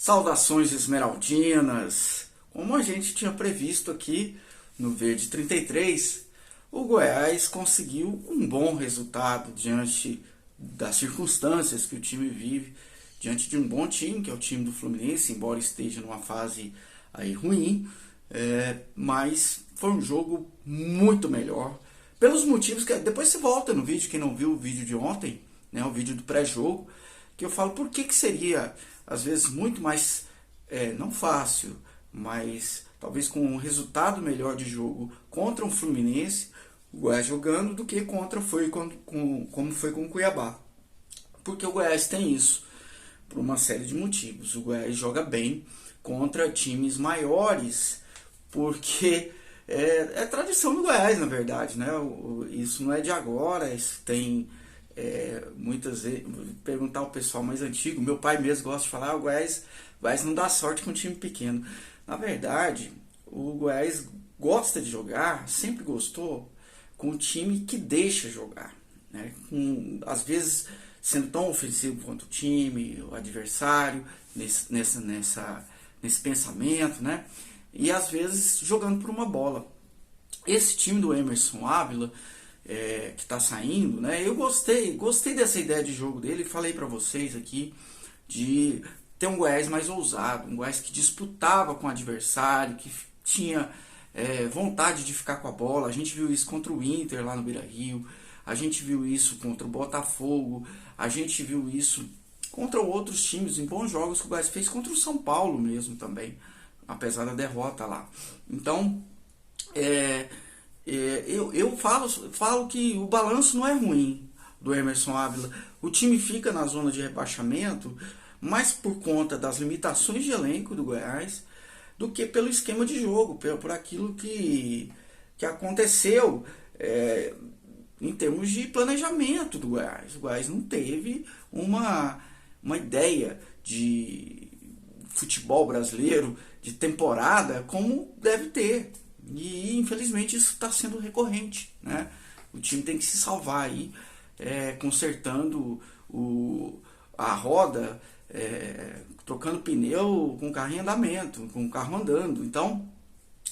Saudações esmeraldinas! Como a gente tinha previsto aqui no Verde 33, o Goiás conseguiu um bom resultado diante das circunstâncias que o time vive, diante de um bom time, que é o time do Fluminense, embora esteja numa fase aí ruim, mas foi um jogo muito melhor, pelos motivos que... Depois você volta no vídeo, quem não viu o vídeo de ontem, né, o vídeo do pré-jogo, que eu falo por que seria, às vezes, muito mais, não fácil, mas talvez com um resultado melhor de jogo contra um Fluminense, o Goiás jogando, do que como foi com o Cuiabá. Porque o Goiás tem isso, por uma série de motivos. O Goiás joga bem contra times maiores, porque é tradição do Goiás, na verdade, né? Isso não é de agora, isso tem... muitas vezes, perguntar ao pessoal mais antigo, meu pai mesmo gosta de falar, o Goiás não dá sorte com um time pequeno. Na verdade, o Goiás gosta de jogar, sempre gostou, com um time que deixa jogar, né? Às vezes sendo tão ofensivo quanto o time, o adversário, nesse pensamento, né? E às vezes jogando por uma bola. Esse time do Emerson Ávila, que está saindo, né? Eu gostei dessa ideia de jogo dele. Falei para vocês aqui de ter um Goiás mais ousado, um Goiás que disputava com o adversário, que tinha vontade de ficar com a bola. A gente viu isso contra o Inter lá no Beira-Rio, a gente viu isso contra o Botafogo, a gente viu isso contra outros times, em bons jogos que o Goiás fez contra o São Paulo mesmo também, apesar da derrota lá. Então, eu falo que o balanço não é ruim do Emerson Ávila. O time fica na zona de rebaixamento, mais por conta das limitações de elenco do Goiás, do que pelo esquema de jogo, por aquilo que aconteceu em termos de planejamento do Goiás. O Goiás não teve uma ideia de futebol brasileiro, de temporada, como deve ter. E infelizmente isso está sendo recorrente, né? O time tem que se salvar aí, consertando a roda, trocando pneu com o carro em andamento, com o carro andando. Então,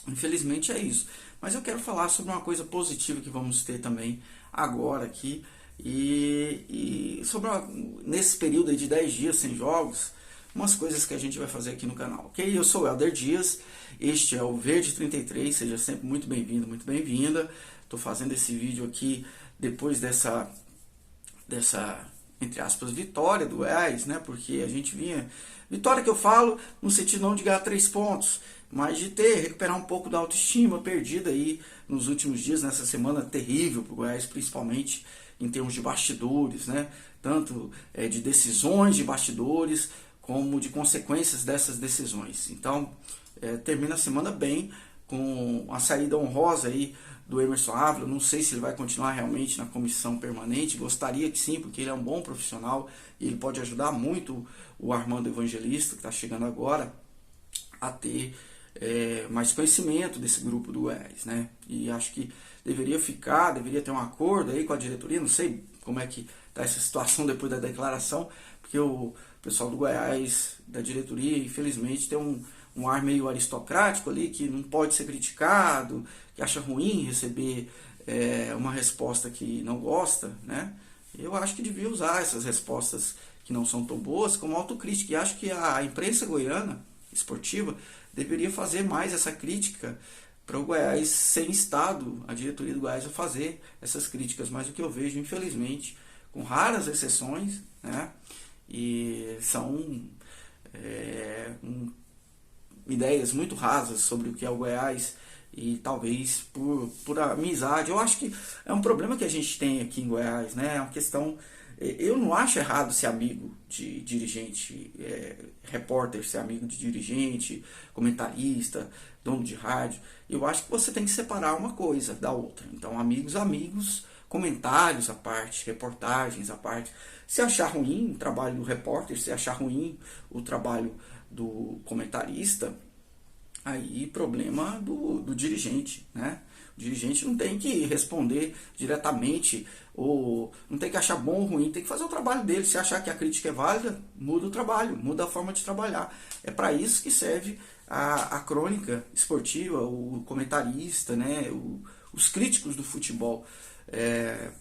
infelizmente é isso. Mas eu quero falar sobre uma coisa positiva que vamos ter também agora aqui, e sobre nesse período aí de 10 dias sem jogos, umas coisas que a gente vai fazer aqui no canal, ok? Eu sou o Helder Dias, este é o Verde 33, seja sempre muito bem-vindo, muito bem-vinda. Estou fazendo esse vídeo aqui depois dessa, entre aspas, vitória do Goiás, né? Porque a gente vinha... Vitória que eu falo no sentido não de ganhar 3 pontos, mas de recuperar um pouco da autoestima perdida aí nos últimos dias, nessa semana terrível para o Goiás, principalmente em termos de bastidores, né? Tanto de decisões de bastidores, como de consequências dessas decisões. Então, termina a semana bem, com a saída honrosa aí do Emerson Ávila. Não sei se ele vai continuar realmente na comissão permanente, gostaria que sim, porque ele é um bom profissional e ele pode ajudar muito o Armando Evangelista, que está chegando agora, a ter mais conhecimento desse grupo do Goiás, né? E acho que deveria ter um acordo aí com a diretoria. Não sei como é que está essa situação depois da declaração, porque o pessoal do Goiás, da diretoria, infelizmente tem um ar meio aristocrático ali, que não pode ser criticado, que acha ruim receber uma resposta que não gosta, né? Eu acho que devia usar essas respostas que não são tão boas como autocrítica, e acho que a imprensa goiana esportiva deveria fazer mais essa crítica para o Goiás ser instado, a diretoria do Goiás, a fazer essas críticas. Mas o que eu vejo, infelizmente, com raras exceções, né, e são ideias muito rasas sobre o que é o Goiás, e talvez por amizade. Eu acho que é um problema que a gente tem aqui em Goiás, né? É uma questão... Eu não acho errado ser amigo de dirigente, repórter ser amigo de dirigente, comentarista, dono de rádio. Eu acho que você tem que separar uma coisa da outra. Então, amigos, comentários à parte, reportagens à parte. Se achar ruim o trabalho do repórter, se achar ruim o trabalho do comentarista, aí problema do dirigente, né? O dirigente não tem que responder diretamente, ou não tem que achar bom ou ruim, tem que fazer o trabalho dele. Se achar que a crítica é válida, muda o trabalho, muda a forma de trabalhar. É para isso que serve a crônica esportiva, o comentarista, né? Os críticos do futebol.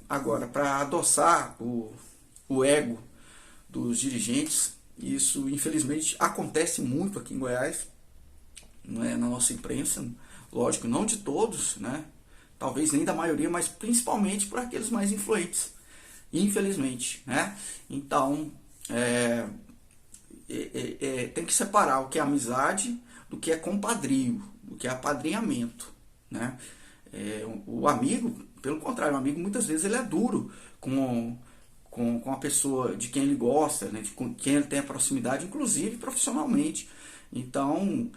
Agora, para adoçar o ego dos dirigentes, isso infelizmente acontece muito aqui em Goiás, não é, na nossa imprensa, lógico, não de todos, né? Talvez nem da maioria, mas principalmente por aqueles mais influentes, infelizmente, né? Então, tem que separar o que é amizade do que é compadrio, do que é apadrinhamento, né? O amigo, pelo contrário, o amigo muitas vezes ele é duro com a pessoa de quem ele gosta, né? Com quem ele tem a proximidade, inclusive profissionalmente. Então,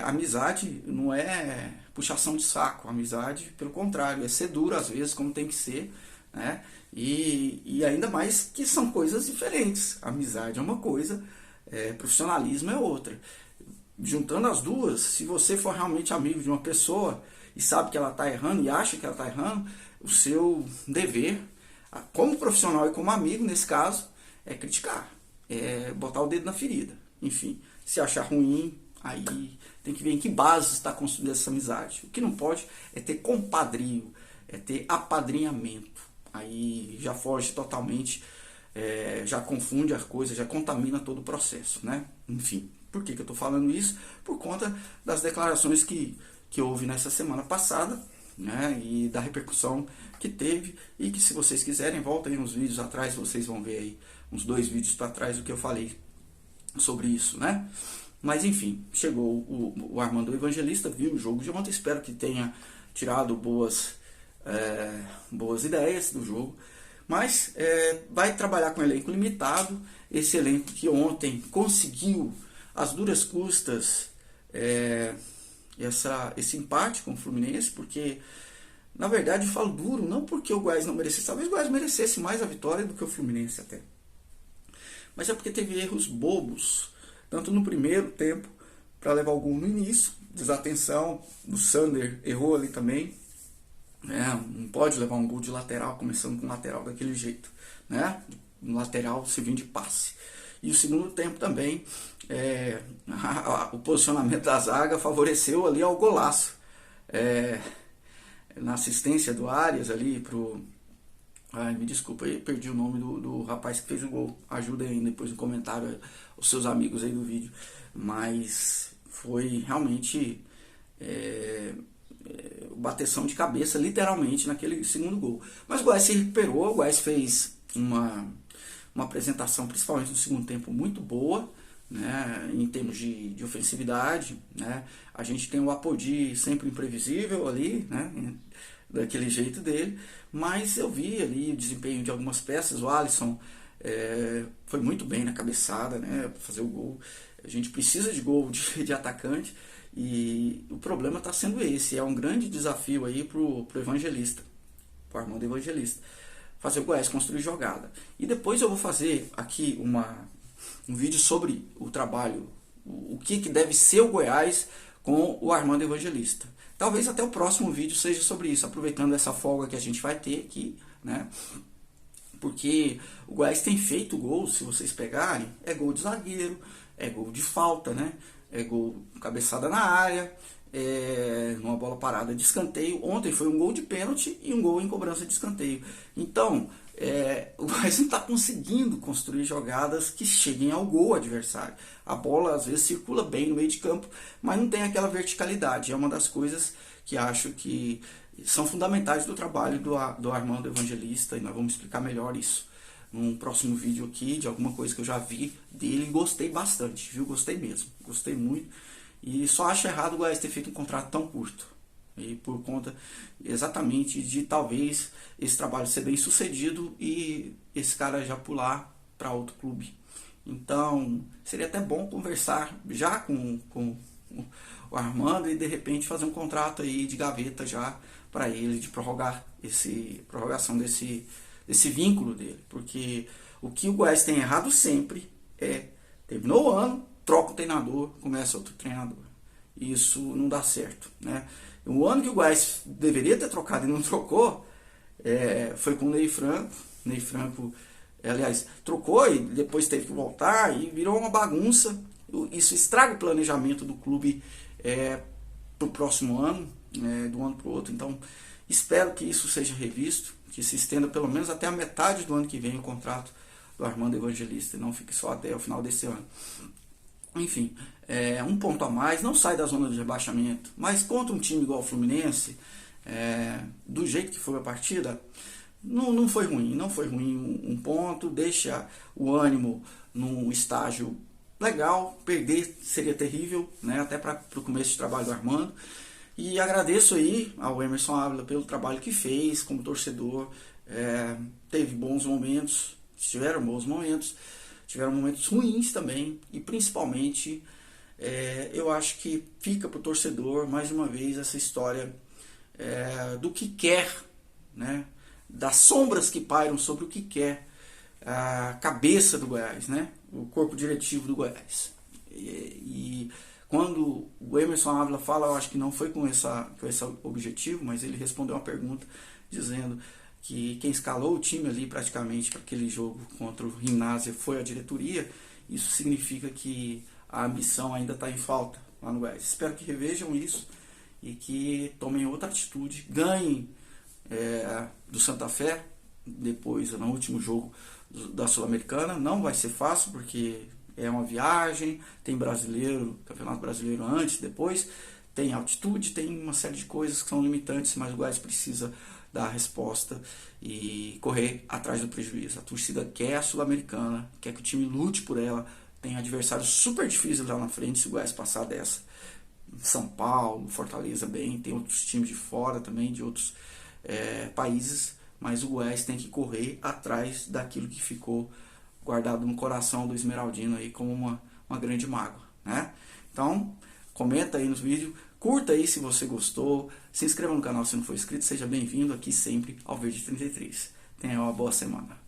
amizade não é puxação de saco, amizade, pelo contrário, é ser duro às vezes, como tem que ser, né? E ainda mais que são coisas diferentes. Amizade é uma coisa, profissionalismo é outra. Juntando as duas, se você for realmente amigo de uma pessoa e sabe que ela está errando e acha que ela está errando, o seu dever, como profissional e como amigo, nesse caso, é criticar, é botar o dedo na ferida. Enfim, se achar ruim, aí tem que ver em que base está construída essa amizade. O que não pode é ter compadrio, é ter apadrinhamento. Aí já foge totalmente, já confunde as coisas, já contamina todo o processo, né? Enfim, por que eu estou falando isso? Por conta das declarações que houve nessa semana passada, né? E da repercussão que teve, e que, se vocês quiserem, voltem uns vídeos atrás, vocês vão ver aí uns 2 vídeos para trás o que eu falei sobre isso, né? Mas enfim, chegou o Armando Evangelista, viu o jogo de ontem, espero que tenha tirado boas ideias do jogo, mas vai trabalhar com elenco limitado, esse elenco que ontem conseguiu, às duras custas, esse empate com o Fluminense, porque, na verdade, eu falo duro, não porque o Goiás não merecesse, talvez o Goiás merecesse mais a vitória do que o Fluminense até, mas é porque teve erros bobos, tanto no primeiro tempo, para levar o gol no início, desatenção, o Sander errou ali também, não pode levar um gol de lateral, começando com lateral daquele jeito, né? No lateral servindo de passe. E o segundo tempo também, o posicionamento da zaga favoreceu ali ao golaço, na assistência do Arias ali pro... me desculpa, aí perdi o nome do rapaz que fez o gol. Ajuda aí depois no comentário os seus amigos aí do vídeo. Mas foi realmente bateção de cabeça, literalmente, naquele segundo gol. Mas o Goiás se recuperou, o Goiás fez uma apresentação, principalmente no segundo tempo, muito boa, né, em termos de ofensividade, né? A gente tem o Apodi sempre imprevisível ali, né, daquele jeito dele, mas eu vi ali o desempenho de algumas peças. O Alisson foi muito bem na cabeçada, né, para fazer o gol. A gente precisa de gol de atacante, e o problema está sendo esse. É um grande desafio aí pro Evangelista, pro Armando Evangelista, fazer o Goiás construir jogada. E depois eu vou fazer aqui um vídeo sobre o trabalho, o que deve ser o Goiás com o Armando Evangelista. Talvez até o próximo vídeo seja sobre isso, aproveitando essa folga que a gente vai ter aqui, né? Porque o Goiás tem feito gols, se vocês pegarem, é gol de zagueiro, é gol de falta, né? É gol cabeçada na área, numa bola parada de escanteio. Ontem foi um gol de pênalti e um gol em cobrança de escanteio. Então, o Goiás não está conseguindo construir jogadas que cheguem ao gol adversário. A bola às vezes circula bem no meio de campo, mas não tem aquela verticalidade. É uma das coisas que acho que são fundamentais do trabalho do Armando Evangelista, e nós vamos explicar melhor isso num próximo vídeo aqui, de alguma coisa que eu já vi dele e gostei bastante, viu? Gostei mesmo, gostei muito. E só acho errado o Goiás ter feito um contrato tão curto, e por conta exatamente de talvez esse trabalho ser bem sucedido e esse cara já pular para outro clube. Então seria até bom conversar já com o Armando e de repente fazer um contrato aí de gaveta já para ele, de prorrogação desse vínculo dele, porque o que o Goiás tem errado sempre terminou o ano, troca o treinador, começa outro treinador. isso não dá certo, né? O ano que o Goiás deveria ter trocado e não trocou foi com o Ney Franco. Ney Franco, aliás, trocou e depois teve que voltar e virou uma bagunça. Isso estraga o planejamento do clube para o próximo ano, do ano para o outro. Então, espero que isso seja revisto, que se estenda pelo menos até a metade do ano que vem o contrato do Armando Evangelista e não fique só até o final desse ano. Enfim, um ponto a mais, não sai da zona de rebaixamento, mas contra um time igual o Fluminense, do jeito que foi a partida, não foi ruim, não foi ruim um ponto, deixa o ânimo num estágio legal, perder seria terrível, né, até para o começo de trabalho do Armando. E agradeço aí ao Emerson Ávila pelo trabalho que fez como torcedor, teve bons momentos, tiveram bons momentos, tiveram momentos ruins também, e principalmente eu acho que fica para o torcedor mais uma vez essa história do que quer, né, das sombras que pairam sobre o que quer a cabeça do Goiás, né, o corpo diretivo do Goiás. E quando o Emerson Ávila fala, eu acho que não foi com esse objetivo, mas ele respondeu uma pergunta dizendo que quem escalou o time ali praticamente para aquele jogo contra o Gimnasia foi a diretoria. Isso significa que a ambição ainda está em falta lá no Goiás. Espero que revejam isso e que tomem outra atitude, ganhem do Santa Fé depois no último jogo da Sul-Americana. Não vai ser fácil porque é uma viagem, tem brasileiro, campeonato brasileiro antes, depois, tem altitude, tem uma série de coisas que são limitantes, mas o Goiás precisa dar a resposta e correr atrás do prejuízo. A torcida quer a Sul-Americana, quer que o time lute por ela, tem adversários super difíceis lá na frente se o Goiás passar dessa. São Paulo, Fortaleza bem, tem outros times de fora também, de outros países, mas o Goiás tem que correr atrás daquilo que ficou guardado no coração do Esmeraldino aí como uma grande mágoa, né? Então, comenta aí nos vídeos, curta aí se você gostou, se inscreva no canal se não for inscrito, seja bem-vindo aqui sempre ao Verde 33. Tenha uma boa semana.